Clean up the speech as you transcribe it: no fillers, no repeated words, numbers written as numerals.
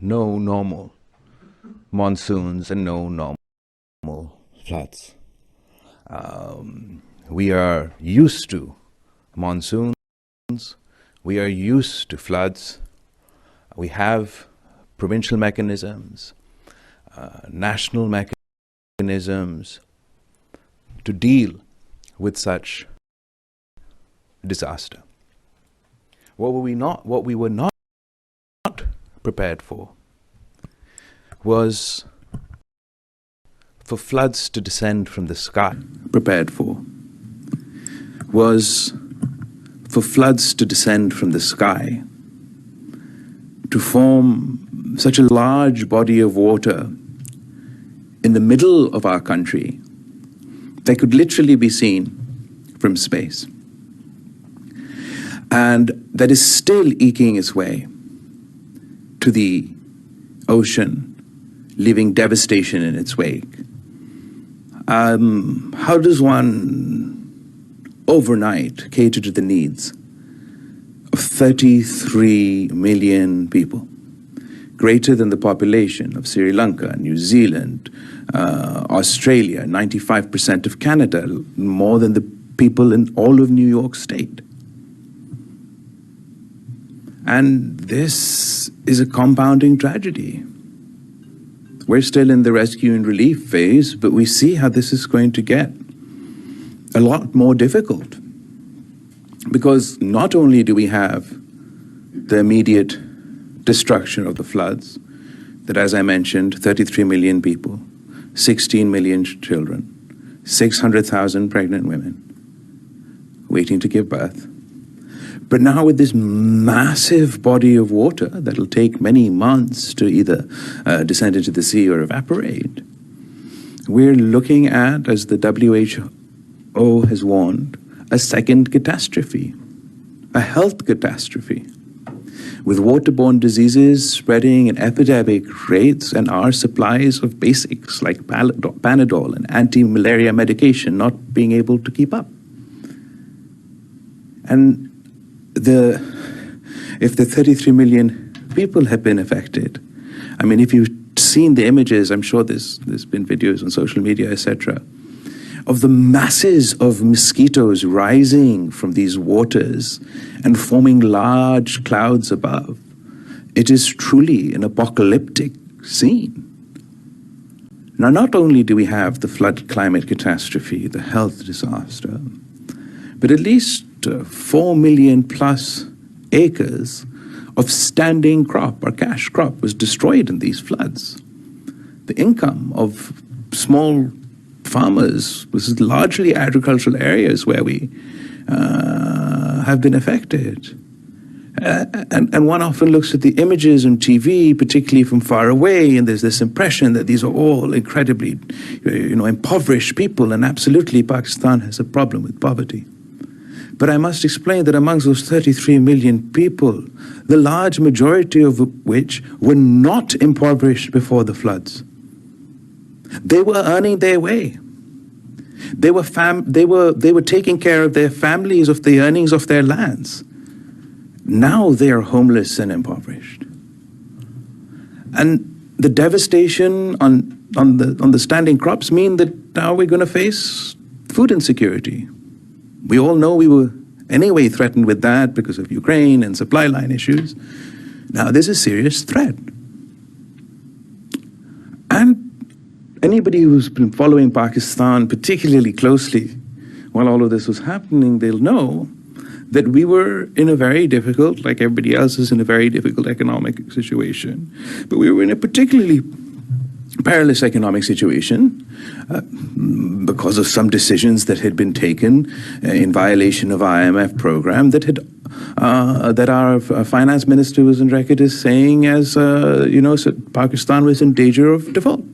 no normal monsoons and no normal floods. We are used to monsoons, we are used to floods, we have provincial mechanisms, national mechanisms to deal with such disaster. What we were not prepared for was for floods to descend from the sky. Prepared for was for floods to descend from the sky, to form such a large body of water in the middle of our country that could literally be seen from space, and that is still eking its way to the ocean, leaving devastation in its wake. How does one overnight cater to the needs of 33 million people, greater than the population of Sri Lanka, New Zealand, Australia, 95% of Canada, more than the people in all of New York State? And this is a compounding tragedy. We're still in the rescue and relief phase, but we see how this is going to get a lot more difficult. Because not only do we have the immediate destruction of the floods, that, as I mentioned, 33 million people, 16 million children, 600,000 pregnant women waiting to give birth. But now with this massive body of water that'll take many months to either descend into the sea or evaporate, we're looking at, as the WHO has warned, a second catastrophe, a health catastrophe, with waterborne diseases spreading at epidemic rates and our supplies of basics like Panadol and anti-malaria medication not being able to keep up. And if the 33 million people have been affected, I mean, if you've seen the images, I'm sure there's been videos on social media, etc., of the masses of mosquitoes rising from these waters and forming large clouds above. It is truly an apocalyptic scene. Now, not only do we have the flood climate catastrophe, the health disaster, but at least 4 million plus acres of standing crop or cash crop was destroyed in these floods. The income of small farmers was largely agricultural areas where we have been affected. And one often looks at the images on TV, particularly from far away, and there's this impression that these are all incredibly, impoverished people, and absolutely Pakistan has a problem with poverty. But I must explain that amongst those 33 million people, the large majority of which were not impoverished before the floods. They were earning their way. They were taking care of their families, of the earnings of their lands. Now they are homeless and impoverished. And the devastation on the standing crops mean that now we're going to face food insecurity. We all know we were anyway threatened with that because of Ukraine and supply line issues. Now there's a serious threat. And anybody who's been following Pakistan particularly closely while all of this was happening, they'll know that we were in a very difficult, like everybody else is in a very difficult economic situation, but we were in a particularly perilous economic situation because of some decisions that had been taken in violation of IMF program that our finance minister was on record as saying Pakistan was in danger of default.